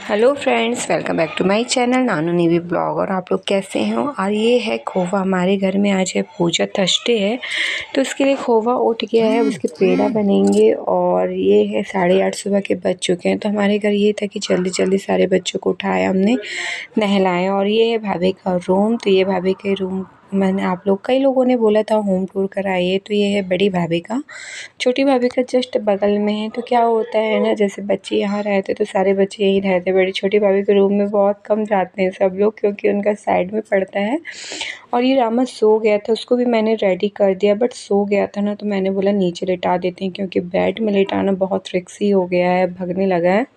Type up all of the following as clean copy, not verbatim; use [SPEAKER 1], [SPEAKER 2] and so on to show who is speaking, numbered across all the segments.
[SPEAKER 1] Hello friends, welcome back to my channel Nanu navy blog. और आप लोग कैसे हो? और ये है खोवा। हमारे घर में आज है पूजा, थर्सडे है, तो उसके लिए खोवा उठ गया है, उसके पेड़ा बनेंगे। और ये है 8:30 सुबह के बज चुके हैं। तो हमारे घर ये था कि जल्दी जल्दी सारे बच्चों को उठाया हमने, नहलाया। और ये है भाभी का रूम। तो ये भाभी के रूम मैंने आप लोग कई लोगों ने बोला था होम टूर कराइए। तो ये है बड़ी भाभी का, छोटी भाभी का जस्ट बगल में है। तो क्या होता है ना, जैसे बच्चे यहाँ रहते तो सारे बच्चे यहीं रहते, बड़ी छोटी भाभी के रूम में बहुत कम जाते हैं सब लोग, क्योंकि उनका साइड में पड़ता है। और ये रामा सो गया था, उसको भी मैंने रेडी कर दिया, बट सो गया था ना, तो मैंने बोला नीचे लेटा देते हैं, क्योंकि बेड में लेटाना बहुत रिक्सी हो गया है, भगने लगा है।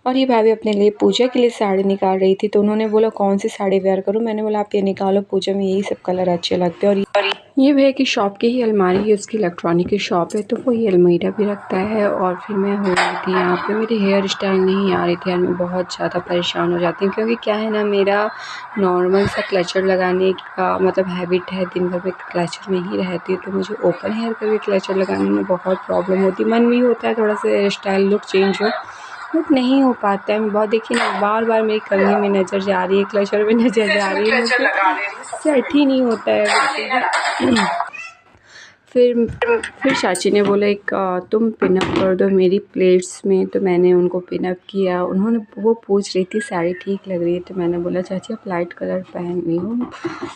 [SPEAKER 1] और ये भाभी अपने लिए पूजा के लिए साड़ी निकाल रही थी, तो उन्होंने बोला कौन सी साड़ी वेयर करूँ। मैंने बोला आप ये निकालो, पूजा में यही सब कलर अच्छे लगते हैं। और ये भैया की शॉप की ही अलमारी है, उसकी इलेक्ट्रॉनिक की शॉप है, तो वो ये अलमीरा भी रखता है। और फिर मैं हो रही थी यहाँ पे, मेरी हेयर स्टाइल नहीं आ रही थी यार, मैं बहुत ज़्यादा परेशान हो जाती हूँ, क्योंकि क्या है ना, मेरा नॉर्मल सा क्लचर लगाने का मतलब हैबिट है, दिन भर में क्लचर में ही रहती है। तो मुझे ओपन हेयर करके क्लचर लगाने में बहुत प्रॉब्लम होती है। मन भी होता है थोड़ा सा हेयर स्टाइल लुक चेंज हो, बट नहीं हो पाता है। मैं बहुत देखिए ना, बार बार मेरी कमी में नज़र जा रही है, क्लचर में नज़र जा रही है, मुझे सेट ही नहीं होता है। फिर चाची ने बोला एक तुम पिनअप कर दो मेरी प्लेट्स में। तो मैंने उनको पिनअप किया। उन्होंने वो पूछ रही थी साड़ी ठीक लग रही है, तो मैंने बोला चाची आप लाइट कलर पहन ली हो,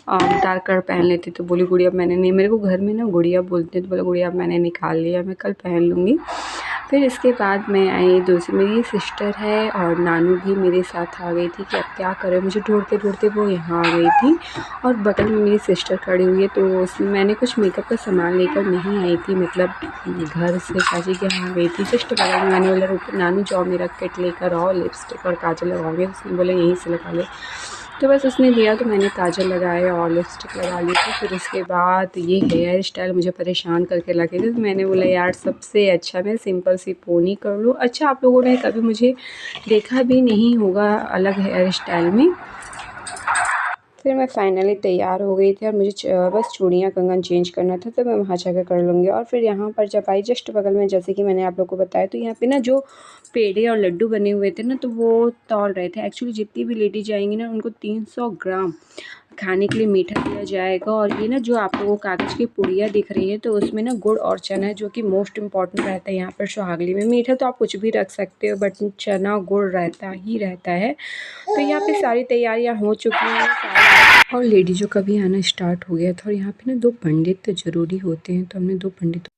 [SPEAKER 1] डार्क कलर पहन लेती। तो बोली गुड़िया मैंने नहीं, मेरे को घर में ना गुड़िया बोलते हैं, तो बोला गुड़िया मैंने निकाल लिया, मैं कल पहन लूँगी। फिर इसके बाद मैं आई, दूसरी मेरी सिस्टर है और नानू भी मेरे साथ आ गई थी कि अब क्या करें, मुझे ढूंढते ढूंढते वो यहाँ आ गई थी। और बगल में मेरी सिस्टर खड़ी हुई है, तो उसमें मैंने कुछ मेकअप का सामान लेकर नहीं आई थी, मतलब घर से चाची के यहाँ गई थी। जस्ट बगल में मैंने बोला नानू जाओ मेरा किट लेकर आओ, लिपस्टिक और काजल लगाओगे। उसने बोला यहीं से लगा ले, तो बस उसने दिया, तो मैंने काजल लगाया और लिपस्टिक लगा ली थी। फिर उसके बाद ये हेयर स्टाइल मुझे परेशान करके लगे थे, तो मैंने बोला यार सबसे अच्छा मैं सिंपल सी पोनी कर लूँ। अच्छा, आप लोगों ने कभी मुझे देखा भी नहीं होगा अलग हेयर स्टाइल में। फिर मैं फाइनली तैयार हो गई थी, और मुझे बस चूड़ियाँ कंगन चेंज करना था, तो मैं वहाँ जाकर कर लूँगी। और फिर यहाँ पर जब आई जस्ट बगल में, जैसे कि मैंने आप लोग को बताया, तो यहाँ पे ना जो पेड़े और लड्डू बने हुए थे ना, तो वो तौल रहे थे। एक्चुअली जितनी भी लेडीज जाएंगी ना, उनको 300 ग्राम खाने के लिए मीठा दिया जाएगा। और ये ना जो आप लोगों को कागज़ की पुड़िया दिख रही है, तो उसमें ना गुड़ और चना है, जो कि मोस्ट इम्पॉर्टेंट रहता है यहाँ पर सुहागली में। मीठा तो आप कुछ भी रख सकते हो, बट चना गुड़ रहता ही रहता है। तो यहाँ पे सारी तैयारियाँ हो चुकी हैं, और लेडीज़ों का भी आना स्टार्ट हो गया था। और यहाँ पे ना 2 पंडित तो ज़रूरी होते हैं, तो हमने 2 पंडित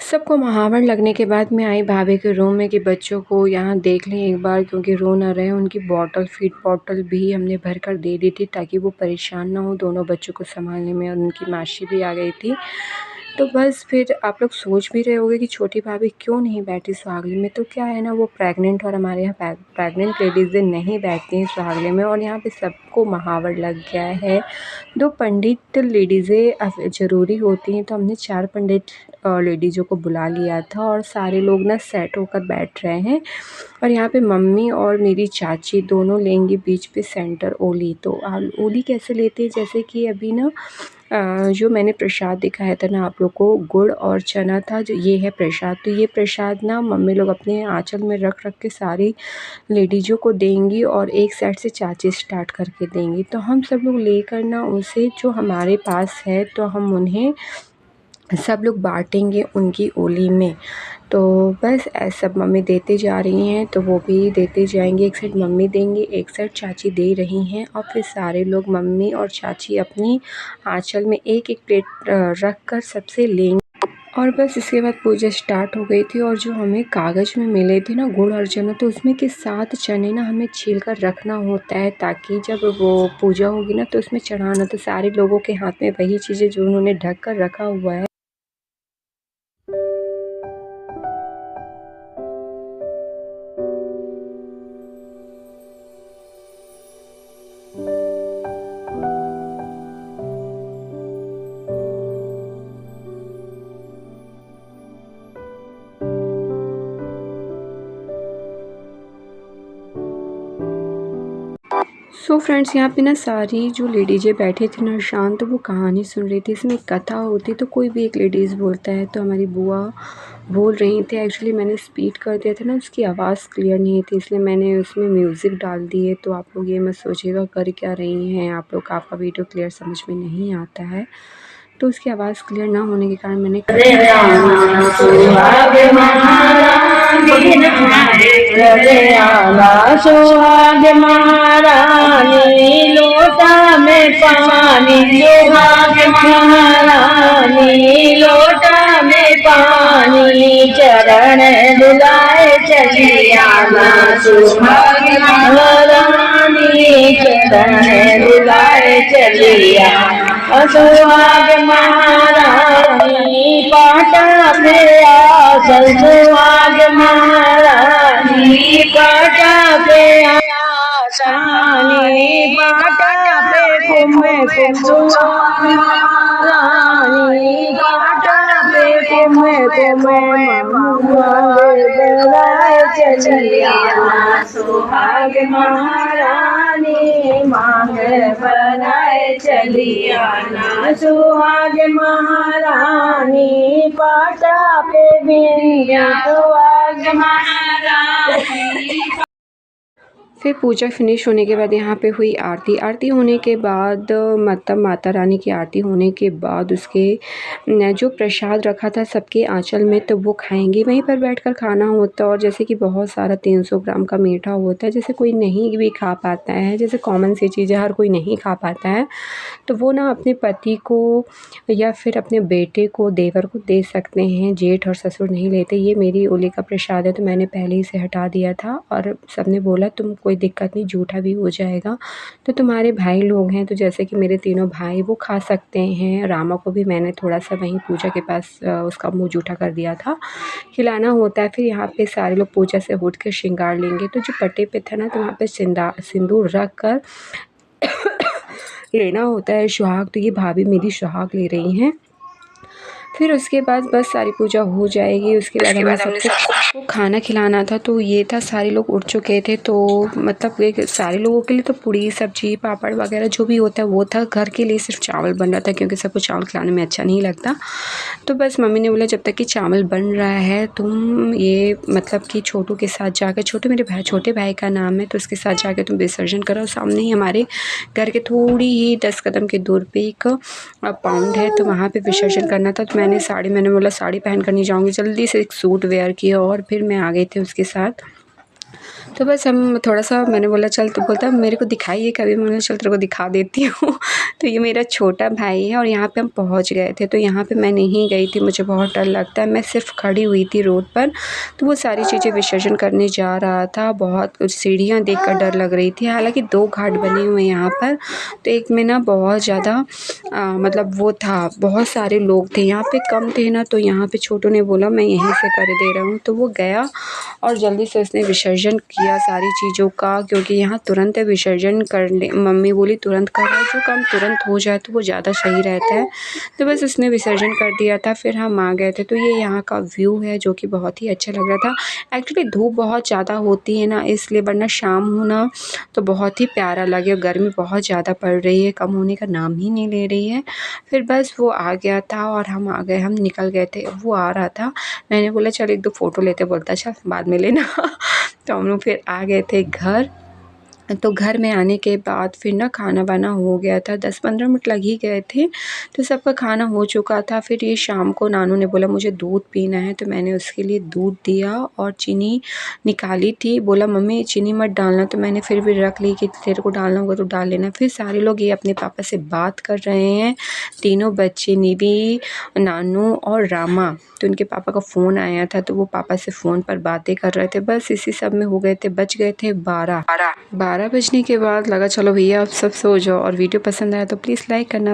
[SPEAKER 1] सबको महावर लगने के बाद मैं आई भाभी के रूम में कि बच्चों को यहाँ देख लें एक बार, क्योंकि रो ना रहे। उनकी बॉटल, फीड बॉटल भी हमने भर कर दे दी थी, ताकि वो परेशान ना हो दोनों बच्चों को संभालने में। और उनकी मासी भी आ गई थी। तो बस फिर आप लोग सोच भी रहे होंगे कि छोटी भाभी क्यों नहीं बैठी सुहागली में। तो क्या है ना, वो प्रेग्नेंट, और हमारे यहाँ प्रेग्नेंट लेडीज़ें नहीं बैठती हैं सुहागली में। और यहाँ पे सबको महावर लग गया है। 2 पंडित लेडीज़ें ज़रूरी होती हैं, तो हमने 4 पंडित लेडीज़ों को बुला लिया था, और सारे लोग ना सेट होकर बैठ रहे हैं। और यहाँ पे मम्मी और मेरी चाची दोनों लेंगी बीच पे सेंटर ओली। तो ओली कैसे लेते हैं, जैसे कि अभी ना जो मैंने प्रसाद दिखाया था ना आप लोग को, गुड़ और चना था, जो ये है प्रसाद। तो ये प्रसाद ना मम्मी लोग अपने आंचल में रख रख के सारी लेडीज़ों को देंगी, और एक साइड से चाची स्टार्ट करके देंगी। तो हम सब लोग लेकर ना उसे, जो हमारे पास है, तो हम उन्हें सब लोग बांटेंगे उनकी ओली में। तो बस ऐसा मम्मी देते जा रही हैं, तो वो भी देते जाएंगे। एक साइड मम्मी देंगी, एक साइड चाची दे रही हैं, और फिर सारे लोग मम्मी और चाची अपनी आंचल में एक एक प्लेट रख कर सबसे लेंगे। और बस इसके बाद पूजा स्टार्ट हो गई थी। और जो हमें कागज़ में मिले थे ना गुड़ और चना, तो उसमें के 7 चने ना हमें छील कर रखना होता है, ताकि जब वो पूजा होगी ना, तो उसमें चढ़ाना। तो सारे लोगों के हाथ में वही चीज़ें जो उन्होंने ढक कर रखा हुआ है। सो फ्रेंड्स, यहाँ पे ना सारी जो लेडीज़ें बैठे थे ना शांत, तो वो कहानी सुन रही थी। इसमें कथा होती तो कोई भी एक लेडीज़ बोलता है, तो हमारी बुआ बोल रही थी। एक्चुअली मैंने स्पीड कर दिया था ना, उसकी आवाज़ क्लियर नहीं थी, इसलिए मैंने उसमें म्यूज़िक डाल दिए। तो आप लोग ये मत सोचिएगा कर क्या रही हैं आप लोग, आपका वीडियो क्लियर समझ में नहीं आता है। तो उसकी आवाज़ क्लियर ना होने के कारण मैंने
[SPEAKER 2] सुहाग महारानी लोटा में पानी, सुहाग महारानी लोटा में पानी, चरण दुलाए चली आना सुहाग महारानी, चरण दुलाए चली आना सुहाग महारानी, पाटा पे आसल सुहाग महारानी, पाटा पे आसानी, पाटा पे कुमे सुहाग महारानी, पाटा पे कुमे मांगे चली आना सुहाग महारानी, मांग बनाए चली आना सुहाग महारानी, पाटा पे बिंदिया सुहाग महारानी।
[SPEAKER 1] फिर पूजा फिनिश होने के बाद यहाँ पे हुई आरती। आरती होने के बाद मतलब माता रानी की आरती होने के बाद उसके जो प्रसाद रखा था सबके आंचल में, तो वो खाएंगे, वहीं पर बैठकर खाना होता है। और जैसे कि बहुत सारा 300 ग्राम का मीठा होता है, जैसे कोई नहीं भी खा पाता है, जैसे कॉमन सी चीज़ें हर कोई नहीं खा पाता है, तो वो ना अपने पति को या फिर अपने बेटे को, देवर को दे सकते हैं। जेठ और ससुर नहीं लेते। ये मेरी ओले का प्रसाद है, तो मैंने पहले ही से हटा दिया था। और सबने बोला तुम कोई दिक्कत नहीं, जूठा भी हो जाएगा, तो तुम्हारे भाई लोग हैं, तो जैसे कि मेरे तीनों भाई वो खा सकते हैं। रामा को भी मैंने थोड़ा सा वहीं पूजा के पास उसका मुँह जूठा कर दिया था, खिलाना होता है। फिर यहाँ पे सारे लोग पूजा से उठ के श्रृंगार लेंगे। तो जो पट्टे पे था ना, तो वहाँ पे सिंदूर रख कर लेना होता है सुहाग। तो ये भाभी मेरी सुहाग ले रही हैं। फिर उसके बाद बस सारी पूजा हो जाएगी। उसके बाद हमने सबको खाना खिलाना था। तो ये था, सारे लोग उठ चुके थे, तो मतलब सारे लोगों के लिए तो पूड़ी सब्जी पापड़ वगैरह जो भी होता है वो था। घर के लिए सिर्फ चावल बन रहा था, क्योंकि सबको चावल खिलाने में अच्छा नहीं लगता। तो बस मम्मी ने बोला जब तक कि चावल बन रहा है तुम ये मतलब कि छोटू के साथ जाकर, छोटे भाई का नाम है, तो उसके साथ जाकर तुम विसर्जन करो। सामने ही हमारे घर के थोड़ी ही 10 कदम के दूर पे एक पाउंड है, तो वहाँ पे विसर्जन करना था। तो मैंने बोला साड़ी पहन कर नहीं जाऊँगी, जल्दी से एक सूट वेयर किया और फिर मैं आ गई थी उसके साथ। तो बस हम थोड़ा सा, मैंने बोला चल, तो बोलता मेरे को दिखाइए कभी। मैंने चल तेरे को दिखा देती हूँ। तो ये मेरा छोटा भाई है। और यहाँ पे हम पहुँच गए थे। तो यहाँ पे मैं नहीं गई थी, मुझे बहुत डर लगता है, मैं सिर्फ खड़ी हुई थी रोड पर। तो वो सारी चीज़ें विसर्जन करने जा रहा था। बहुत कुछ सीढ़ियाँ देखकर डर लग रही थी। हालांकि 2 घाट बने हुए हैं यहाँ पर। तो एक में ना बहुत ज़्यादा मतलब वो था, बहुत सारे लोग थे, यहाँ पे कम थे ना। तो यहाँ पे छोटू ने बोला मैं यहीं से कर दे रहा हूँ। तो वो गया और जल्दी से उसने विसर्जन किया सारी चीज़ों का, क्योंकि यहाँ तुरंत विसर्जन कर ले। मम्मी बोली तुरंत करो, जो काम तुरंत हो जाए तो वो ज़्यादा सही रहता है। तो बस उसने विसर्जन कर दिया था, फिर हम आ गए थे। तो ये यहाँ का व्यू है जो कि बहुत ही अच्छा लग रहा था। एक्चुअली धूप बहुत ज़्यादा होती है ना, इसलिए, वरना शाम होना तो बहुत ही प्यारा लगे। गर्मी बहुत ज़्यादा पड़ रही है, कम होने का नाम ही नहीं ले रही है। फिर बस वो आ गया था और हम आ गए, हम निकल गए थे। वो आ रहा था, मैंने बोला चल 1-2 फ़ोटो लेते, बोलता चल बाद में लेना। तो हम लोग फिर आ गए थे घर। तो घर में आने के बाद फिर ना खाना वाना हो गया था, 10-15 मिनट लग ही गए थे। तो सबका खाना हो चुका था। फिर ये शाम को नानू ने बोला मुझे दूध पीना है, तो मैंने उसके लिए दूध दिया और चीनी निकाली थी। बोला मम्मी चीनी मत डालना, तो मैंने फिर भी रख ली कि तेरे को डालना होगा तो डाल लेना। फिर सारे लोग ये अपने पापा से बात कर रहे हैं, तीनों बच्चे, निवी, नानू और रामा। तो उनके पापा का फ़ोन आया था, तो वो पापा से फ़ोन पर बातें कर रहे थे। बस इसी सब में हो गए थे, बज गए थे 12 बजने के बाद लगा चलो भैया अब सब सो जाओ। और वीडियो पसंद आया तो प्लीज़ लाइक करना।